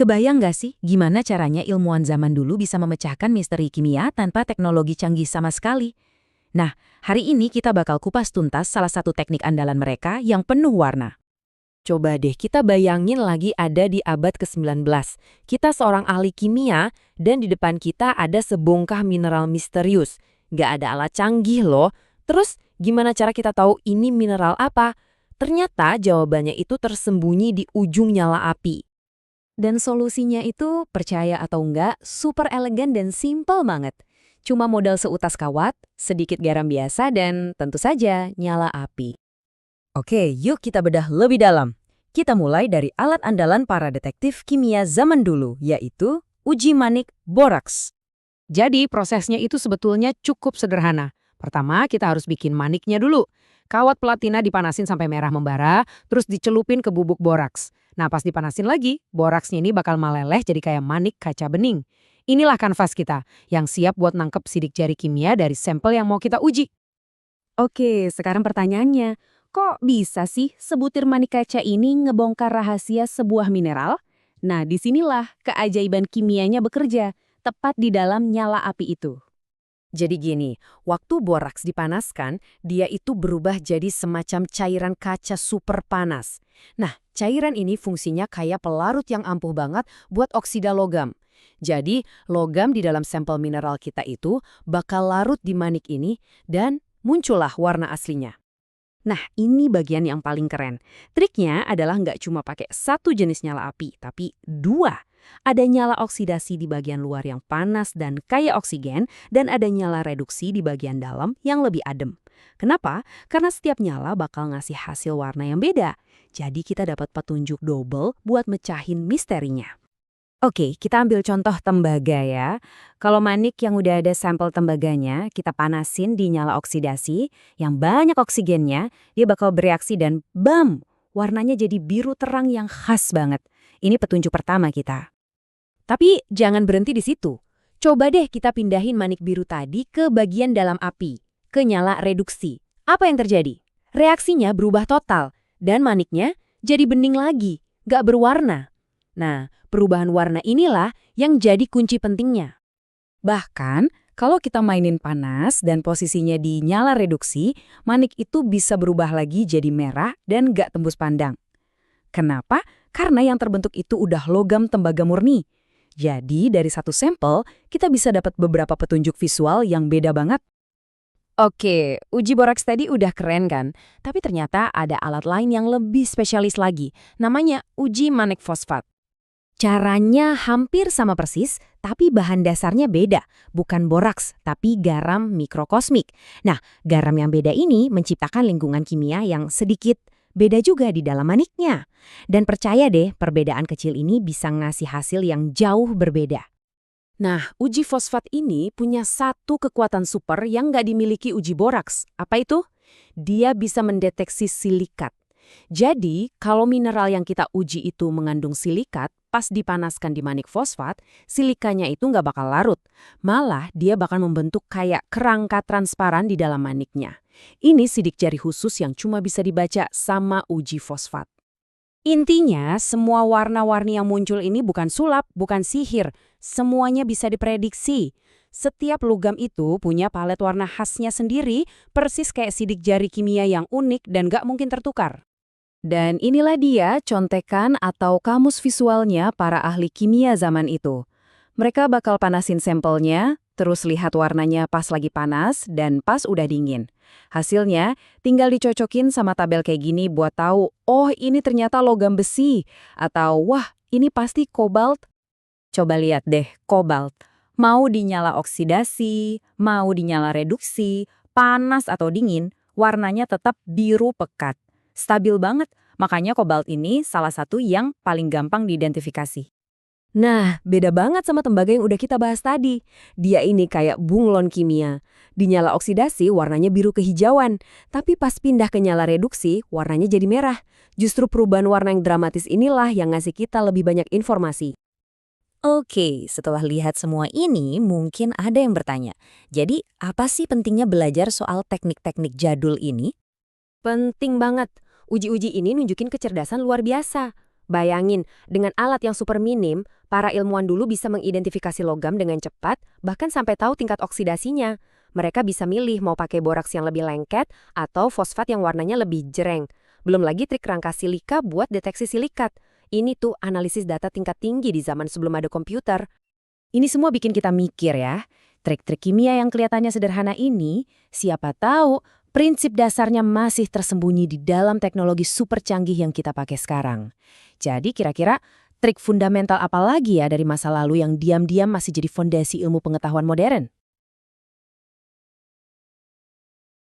Kebayang nggak sih gimana caranya ilmuwan zaman dulu bisa memecahkan misteri kimia tanpa teknologi canggih sama sekali? Nah, hari ini kita bakal kupas tuntas salah satu teknik andalan mereka yang penuh warna. Coba deh kita bayangin lagi ada di abad ke-19. Kita seorang ahli kimia dan di depan kita ada sebongkah mineral misterius. Nggak ada alat canggih loh. Terus gimana cara kita tahu ini mineral apa? Ternyata jawabannya itu tersembunyi di ujung nyala api. Dan solusinya itu, percaya atau enggak, super elegan dan simple banget. Cuma modal seutas kawat, sedikit garam biasa, dan tentu saja nyala api. Oke, yuk kita bedah lebih dalam. Kita mulai dari alat andalan para detektif kimia zaman dulu, yaitu uji manik boraks. Jadi prosesnya itu sebetulnya cukup sederhana. Pertama, kita harus bikin maniknya dulu. Kawat platina dipanasin sampai merah membara, terus dicelupin ke bubuk boraks. Nah, pas dipanasin lagi, boraksnya ini bakal meleleh jadi kayak manik kaca bening. Inilah kanvas kita, yang siap buat nangkep sidik jari kimia dari sampel yang mau kita uji. Oke, sekarang pertanyaannya, kok bisa sih sebutir manik kaca ini ngebongkar rahasia sebuah mineral? Nah, disinilah keajaiban kimianya bekerja, tepat di dalam nyala api itu. Jadi gini, waktu boraks dipanaskan, dia itu berubah jadi semacam cairan kaca super panas. Nah, cairan ini fungsinya kayak pelarut yang ampuh banget buat oksida logam. Jadi, logam di dalam sampel mineral kita itu bakal larut di manik ini dan muncullah warna aslinya. Nah, ini bagian yang paling keren. Triknya adalah nggak cuma pakai satu jenis nyala api, tapi dua. Ada nyala oksidasi di bagian luar yang panas dan kaya oksigen, dan ada nyala reduksi di bagian dalam yang lebih adem. Kenapa? Karena setiap nyala bakal ngasih hasil warna yang beda. Jadi kita dapat petunjuk double buat mecahin misterinya. Oke, kita ambil contoh tembaga ya. Kalau manik yang udah ada sampel tembaganya, kita panasin di nyala oksidasi, yang banyak oksigennya, dia bakal bereaksi dan bam! Warnanya jadi biru terang yang khas banget. Ini petunjuk pertama kita. Tapi jangan berhenti di situ. Coba deh kita pindahin manik biru tadi ke bagian dalam api, ke nyala reduksi. Apa yang terjadi? Reaksinya berubah total, dan maniknya jadi bening lagi, nggak berwarna. Nah, perubahan warna inilah yang jadi kunci pentingnya. Bahkan, kalau kita mainin panas dan posisinya di nyala reduksi, manik itu bisa berubah lagi jadi merah dan nggak tembus pandang. Kenapa? Karena yang terbentuk itu udah logam tembaga murni. Jadi, dari satu sampel, kita bisa dapat beberapa petunjuk visual yang beda banget. Oke, uji boraks tadi udah keren kan? Tapi ternyata ada alat lain yang lebih spesialis lagi. Namanya uji manik fosfat. Caranya hampir sama persis, tapi bahan dasarnya beda. Bukan boraks, tapi garam mikrokosmik. Nah, garam yang beda ini menciptakan lingkungan kimia yang sedikit beda juga di dalam maniknya. Dan percaya deh, perbedaan kecil ini bisa ngasih hasil yang jauh berbeda. Nah, uji fosfat ini punya satu kekuatan super yang nggak dimiliki uji boraks. Apa itu? Dia bisa mendeteksi silikat. Jadi, kalau mineral yang kita uji itu mengandung silikat, pas dipanaskan di manik fosfat, silikanya itu nggak bakal larut. Malah, dia bakal membentuk kayak kerangka transparan di dalam maniknya. Ini sidik jari khusus yang cuma bisa dibaca sama uji fosfat. Intinya, semua warna-warni yang muncul ini bukan sulap, bukan sihir. Semuanya bisa diprediksi. Setiap logam itu punya palet warna khasnya sendiri, persis kayak sidik jari kimia yang unik dan nggak mungkin tertukar. Dan inilah dia contekan atau kamus visualnya para ahli kimia zaman itu. Mereka bakal panasin sampelnya, terus lihat warnanya pas lagi panas dan pas udah dingin. Hasilnya tinggal dicocokin sama tabel kayak gini buat tahu, oh ini ternyata logam besi, atau wah ini pasti kobalt. Coba lihat deh, kobalt. Mau dinyala oksidasi, mau dinyala reduksi, panas atau dingin, warnanya tetap biru pekat. Stabil banget, makanya kobalt ini salah satu yang paling gampang diidentifikasi. Nah, beda banget sama tembaga yang udah kita bahas tadi. Dia ini kayak bunglon kimia. Di nyala oksidasi warnanya biru kehijauan, tapi pas pindah ke nyala reduksi warnanya jadi merah. Justru perubahan warna yang dramatis inilah yang ngasih kita lebih banyak informasi. Oke, setelah lihat semua ini, mungkin ada yang bertanya, jadi apa sih pentingnya belajar soal teknik-teknik jadul ini? Penting banget. Uji-uji ini nunjukin kecerdasan luar biasa. Bayangin, dengan alat yang super minim, para ilmuwan dulu bisa mengidentifikasi logam dengan cepat, bahkan sampai tahu tingkat oksidasinya. Mereka bisa milih mau pakai boraks yang lebih lengket atau fosfat yang warnanya lebih jreng. Belum lagi trik rangka silika buat deteksi silikat. Ini tuh analisis data tingkat tinggi di zaman sebelum ada komputer. Ini semua bikin kita mikir ya. Trik-trik kimia yang kelihatannya sederhana ini, siapa tahu prinsip dasarnya masih tersembunyi di dalam teknologi super canggih yang kita pakai sekarang. Jadi kira-kira trik fundamental apa lagi ya dari masa lalu yang diam-diam masih jadi fondasi ilmu pengetahuan modern?